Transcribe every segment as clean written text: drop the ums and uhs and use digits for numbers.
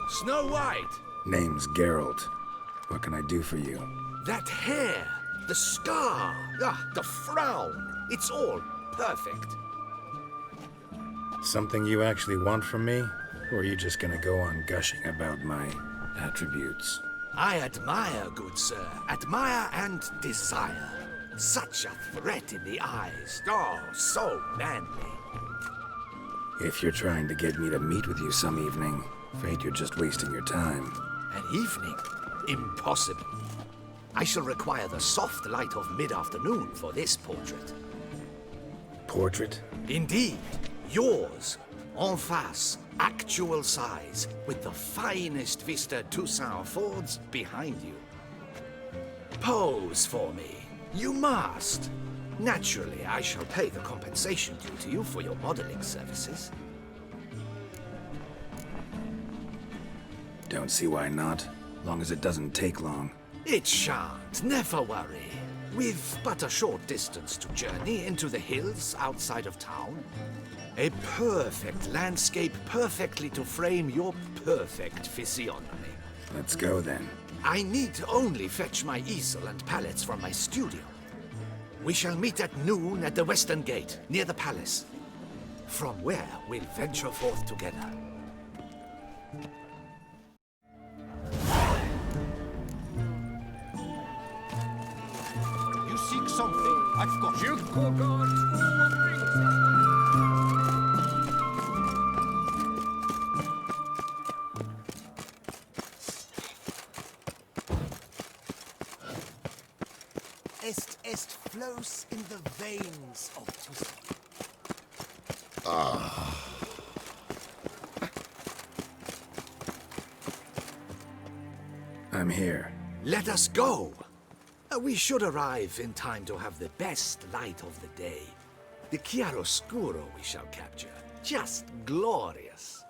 Snow White! Name's Geralt. What can I do for you? That hair! The scar! The frown! It's all perfect. Something you actually want from me? Or are you just gonna go on gushing about my attributes? I admire, good sir. Admire and desire. Such a threat in the eyes. Oh, so manly. If you're trying to get me to meet with you some evening, afraid you're just wasting your time. An evening? Impossible. I shall require the soft light of mid-afternoon for this portrait. Portrait? Indeed. Yours. En face. Actual size. With the finest vista Toussaint affords behind you. Pose for me. You must. Naturally, I shall pay the compensation due to you for your modeling services. Don't see why not, long as it doesn't take long. It shan't, never worry. We've but a short distance to journey into the hills outside of town. A perfect landscape perfectly to frame your perfect physiognomy. Let's go then. I need only fetch my easel and palettes from my studio. We shall meet at noon at the western gate, near the palace. From where we'll venture forth together. You seek something? I've got you. Est flows in the veins of Toussaint. I'm here. Let us go! We should arrive in time to have the best light of the day. The chiaroscuro we shall capture. Just glorious.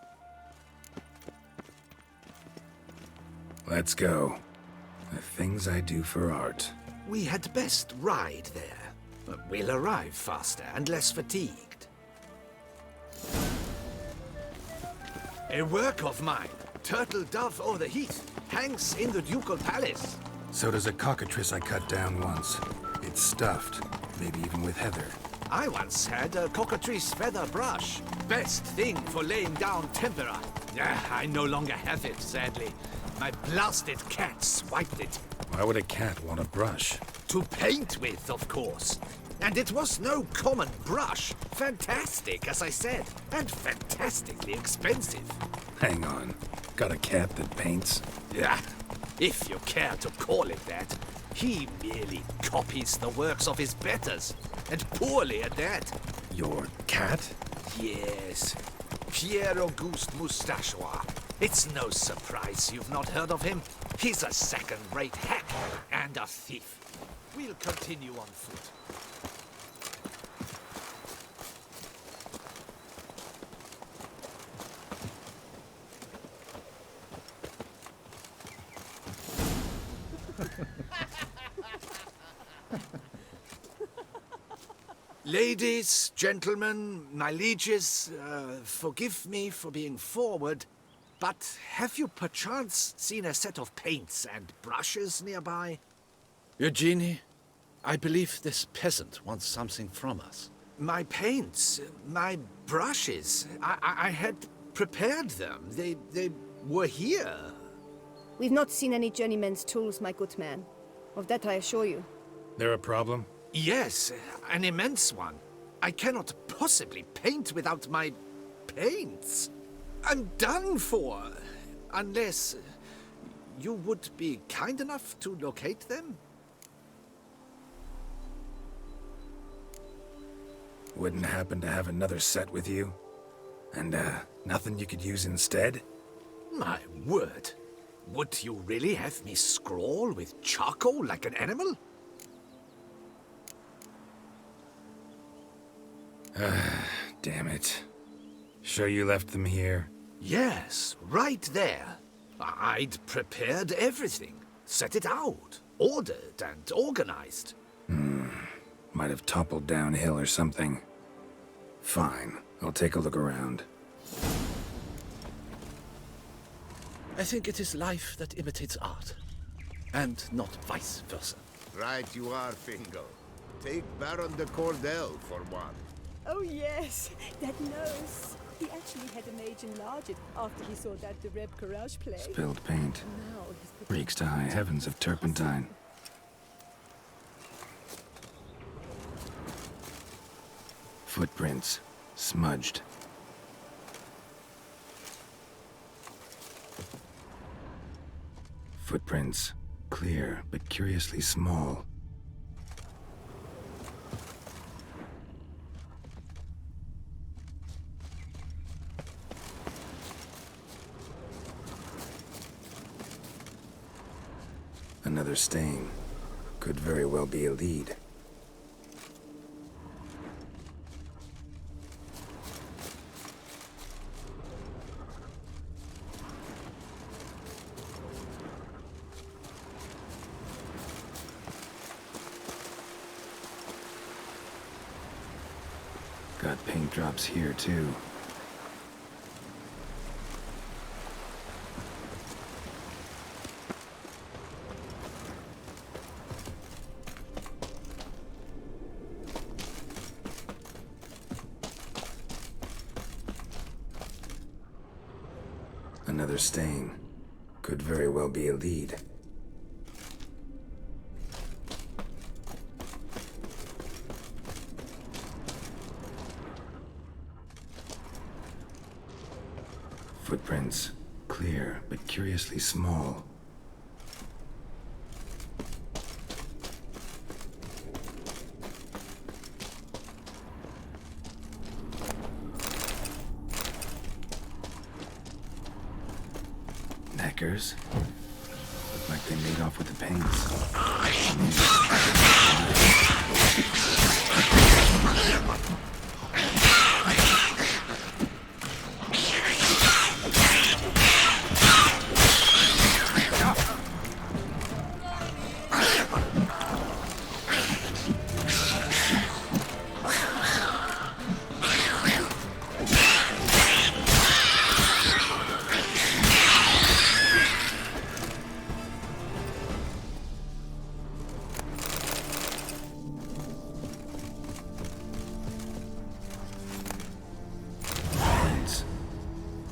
Let's go. The things I do for art. We had best ride there. We'll arrive faster and less fatigued. A work of mine, Turtle Dove O'er the Heath, hangs in the ducal palace. So does a cockatrice I cut down once. It's stuffed, maybe even with heather. I once had a cockatrice feather brush. Best thing for laying down tempera. I no longer have it, sadly. My blasted cat swiped it. Why would a cat want a brush? To paint with, of course. And it was no common brush. Fantastic, as I said, and fantastically expensive. Hang on. Got a cat that paints? Yeah, if you care to call it that. He merely copies the works of his betters, and poorly at that. Your cat? Yes, Pierre-Auguste Moustachois. It's no surprise you've not heard of him. He's a second-rate hack and a thief. We'll continue on foot. Ladies, gentlemen, my lieges, forgive me for being forward, but have you perchance seen a set of paints and brushes nearby? Eugenie, I believe this peasant wants something from us. My paints, my brushes, I had prepared them. They were here. We've not seen any journeyman's tools, my good man. Of that I assure you. There a problem? Yes, an immense one. I cannot possibly paint without my paints. I'm done for. Unless you would be kind enough to locate them? Wouldn't happen to have another set with you? And, nothing you could use instead? My word. Would you really have me scrawl with charcoal like an animal? Damn it. Sure you left them here? Yes, right there. I'd prepared everything. Set it out. Ordered and organized. Might have toppled downhill or something. Fine. I'll take a look around. I think it is life that imitates art, and not vice versa. Right you are, Fingal. Take Baron de Cordell for one. Oh yes, that nose. He actually had a mage enlarge it after he saw that the Reb Courage play. Spilled paint. Now he's put Reeks to high heavens of turpentine. Footprints. Smudged. Footprints. Clear, but curiously small. Another stain. Could very well be a lead. Got paint drops here, too. Another stain. Could very well be a lead. Footprints. Clear, but curiously small. Neckers? Look like they made off with the paints. Paints.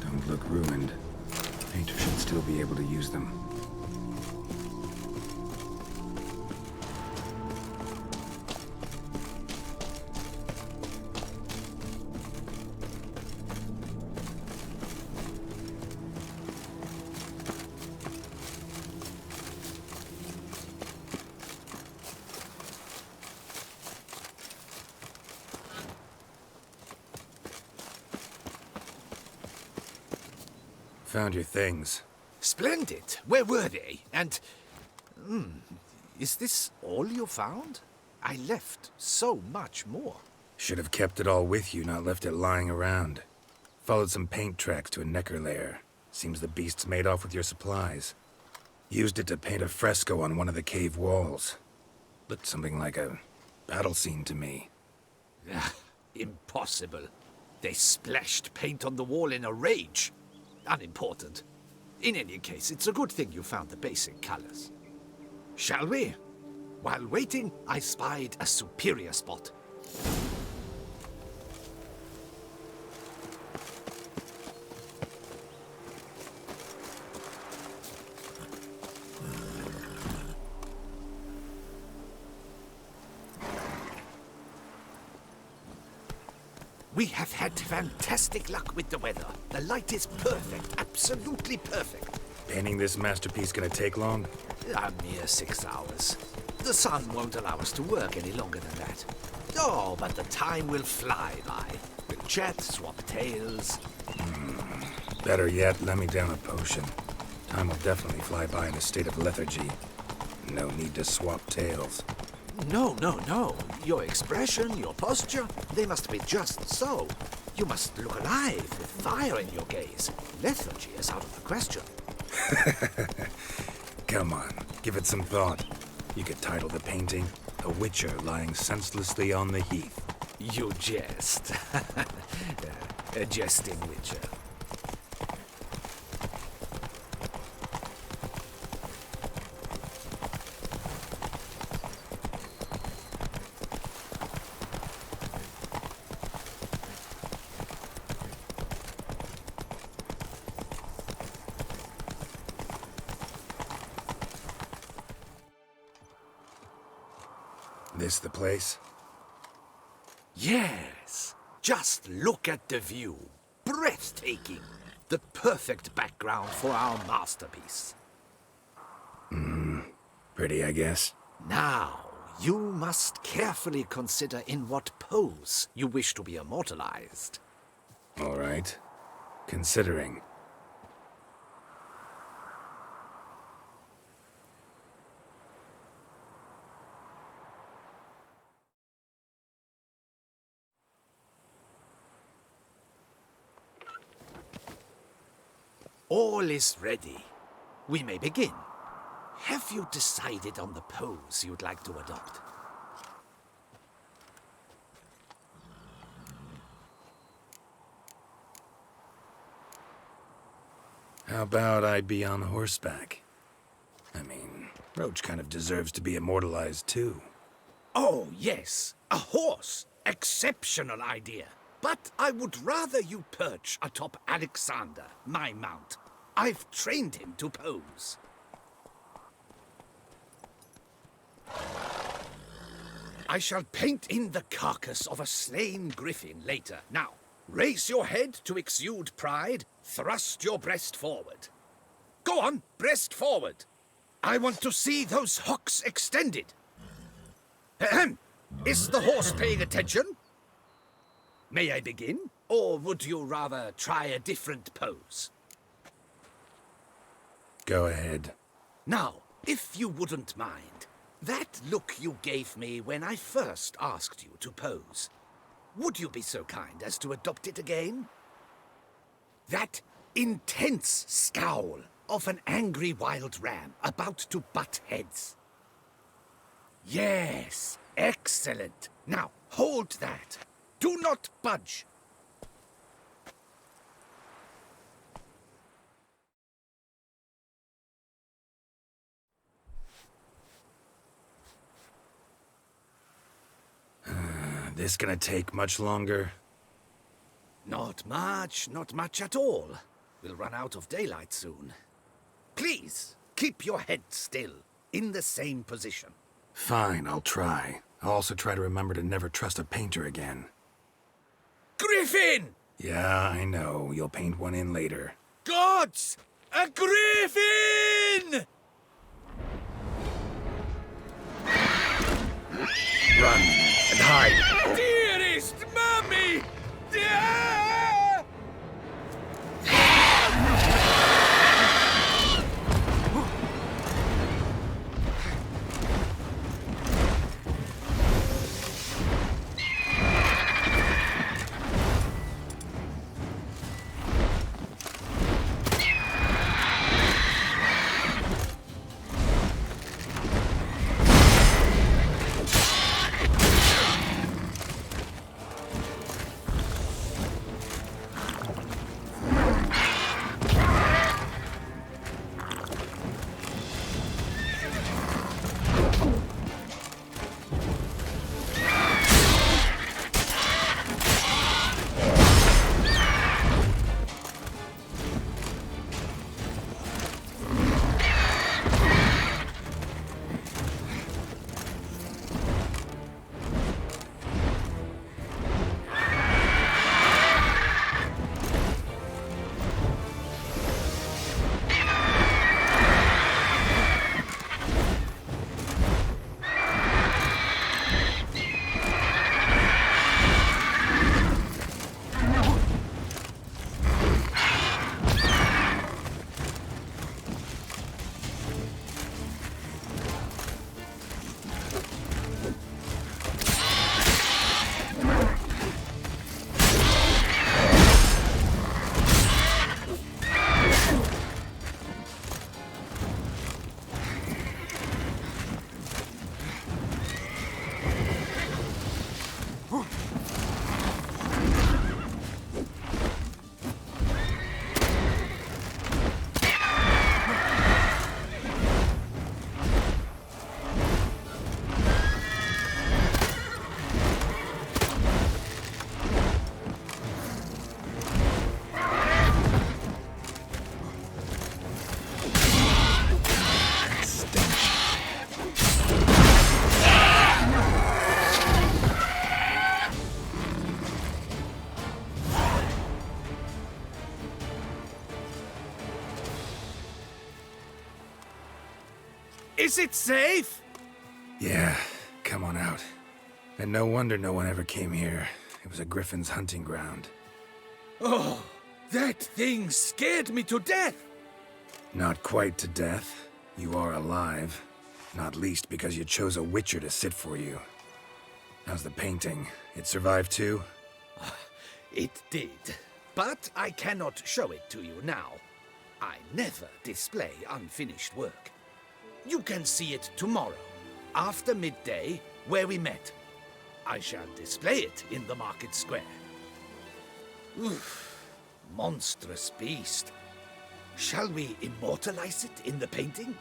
Don't look ruined. Painter should still be able to use them. Found your things. Splendid. Where were they? And... is this all you found? I left so much more. Should have kept it all with you, not left it lying around. Followed some paint tracks to a Necker lair. Seems the beast's made off with your supplies. Used it to paint a fresco on one of the cave walls. Looked something like a battle scene to me. Impossible. They splashed paint on the wall in a rage. Unimportant. In any case, it's a good thing you found the basic colors. Shall we? While waiting, I spied a superior spot. We have had fantastic luck with the weather. The light is perfect, absolutely perfect. Painting this masterpiece gonna take long? A mere 6 hours. The sun won't allow us to work any longer than that. Oh, but the time will fly by. We'll chat, swap tales. Better yet, let me down a potion. Time will definitely fly by in a state of lethargy. No need to swap tales. No, no, no. Your expression, your posture, they must be just so. You must look alive with fire in your gaze. Lethargy is out of the question. Come on, give it some thought. You could title the painting, A Witcher Lying Senselessly on the Heath. You jest. A jesting witcher. this the place? Yes. Just look at the view. Breathtaking. The perfect background for our masterpiece. Pretty, I guess. Now, you must carefully consider in what pose you wish to be immortalized. All right. Considering. All is ready. We may begin. Have you decided on the pose you'd like to adopt? How about I be on horseback? I mean, Roach kind of deserves to be immortalized too. Oh, yes. A horse. Exceptional idea. But I would rather you perch atop Alexander, my mount. I've trained him to pose. I shall paint in the carcass of a slain griffin later. Now, raise your head to exude pride. Thrust your breast forward. Go on, breast forward. I want to see those hocks extended. Ahem. Is the horse paying attention? May I begin? Or would you rather try a different pose? Go ahead. Now, if you wouldn't mind, that look you gave me when I first asked you to pose, would you be so kind as to adopt it again? That intense scowl of an angry wild ram about to butt heads. Yes, excellent. Now, hold that. Do not budge. This gonna take much longer? Not much at all. We'll run out of daylight soon. Please, keep your head still, in the same position. Fine, I'll try. I'll also try to remember to never trust a painter again. Griffin! Yeah, I know. You'll paint one in later. Gods! A griffin! Run and hide! Dearest Mummy! Is it safe? Yeah, come on out. And no wonder no one ever came here. It was a griffin's hunting ground. Oh, that thing scared me to death. Not quite to death. You are alive. Not least because you chose a witcher to sit for you. How's the painting? It survived too? It did. But I cannot show it to you now. I never display unfinished work. You can see it tomorrow, after midday, where we met. I shall display it in the market square. Oof, monstrous beast. Shall we immortalize it in the painting?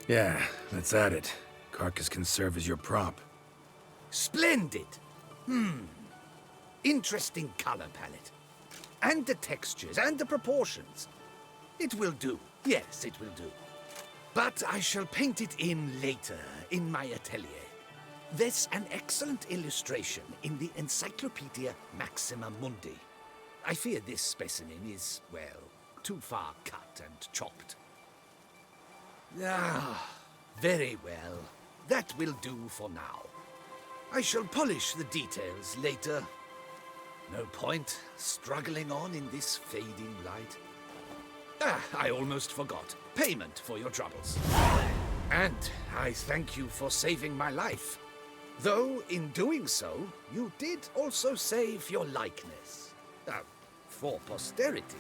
Yeah, let's add it. Carcass can serve as your prop. Splendid! Interesting color palette. And the textures and the proportions. It will do. Yes, it will do. But I shall paint it in later, in my atelier. There's an excellent illustration in the Encyclopedia Maxima Mundi. I fear this specimen is, well, too far cut and chopped. Ah, very well. That will do for now. I shall polish the details later. No point struggling on in this fading light. Ah, I almost forgot. Payment for your troubles. And I thank you for saving my life. Though, in doing so, you did also save your likeness. For posterity.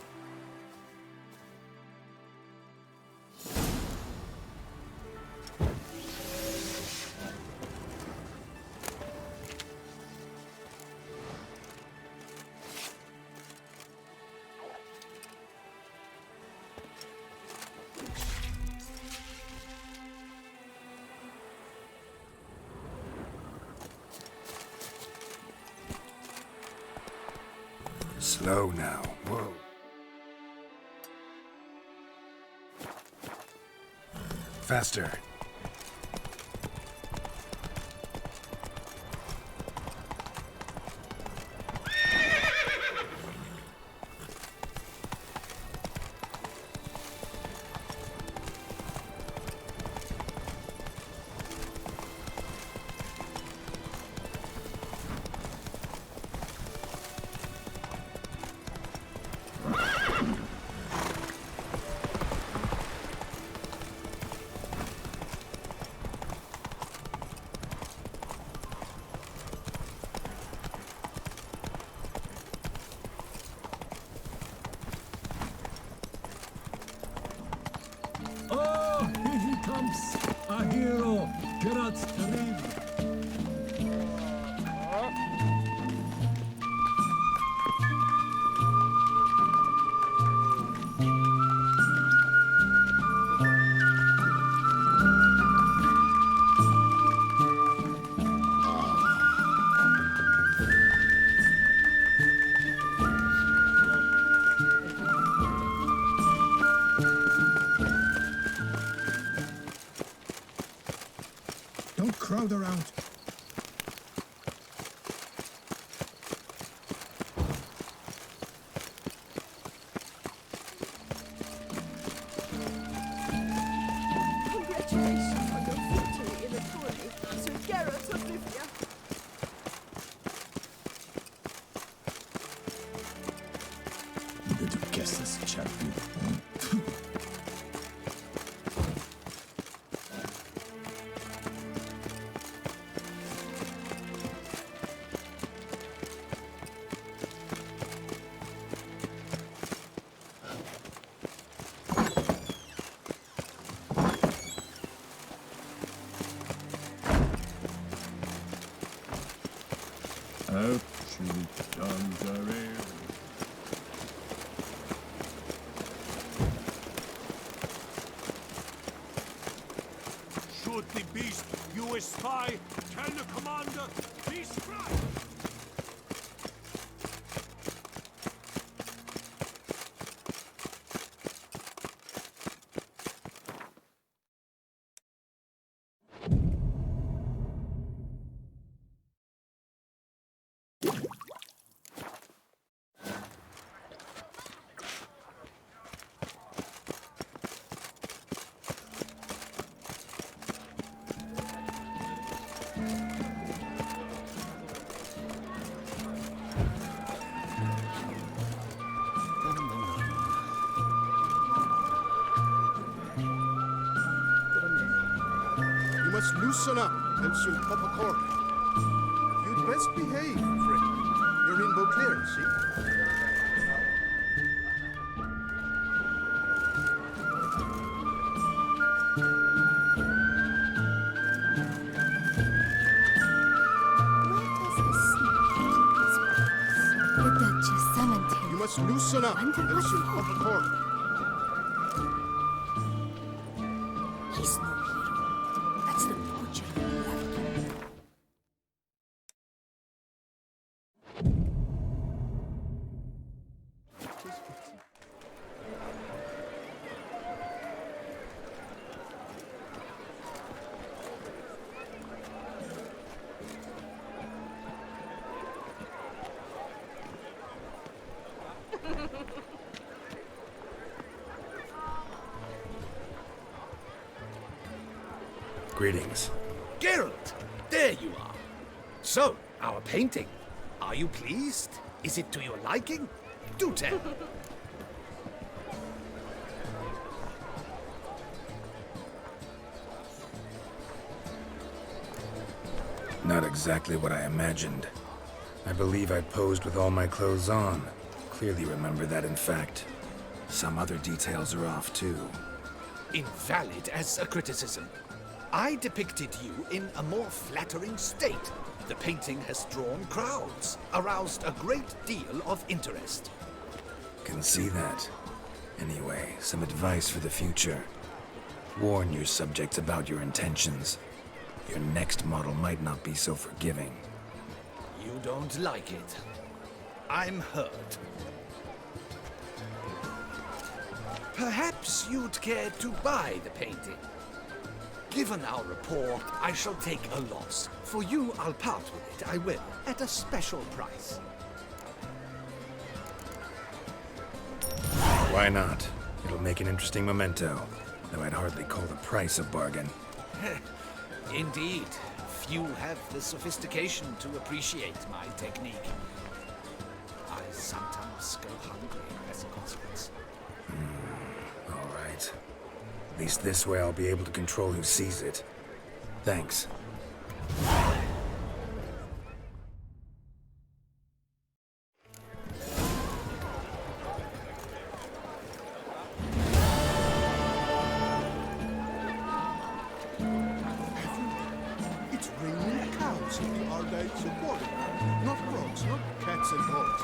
Slow now. Whoa. Faster. Oh, here he comes! A hero! Geralt Tarib! Don't crowd around. Congratulations on your victory in the tourney, Sir Geralt of Rivia. You better guess this, champion. Actually, Tanzarel. Should the beast you espy tell the commander, be strike! must loosen up, else you'll pop a cork. You'd best behave, friend. You're in Beauclair, see? The Duchess summoned him. You must loosen up, Wonder what else you'll for. pop a cork. He's no hero. That's the poacher who left him. Greetings. Geralt, there you are. So, our painting. Are you pleased? Is it to your liking? Do tell. Not exactly what I imagined. I believe I posed with all my clothes on. Clearly remember that, in fact. Some other details are off, too. Invalid as a criticism. I depicted you in a more flattering state. The painting has drawn crowds, aroused a great deal of interest. Can see that. Anyway, some advice for the future. Warn your subjects about your intentions. Your next model might not be so forgiving. You don't like it. I'm hurt. Perhaps you'd care to buy the painting. Given our rapport, I shall take a loss. For you, I'll part with it, I will, at a special price. Why not? It'll make an interesting memento, though I'd hardly call the price a bargain. Indeed, few have the sophistication to appreciate my technique. I sometimes go hungry as a consequence. All right. At least this way I'll be able to control who sees it. Thanks. It's raining cows in the Argyles of Warwick. Not frogs, not cats and dogs.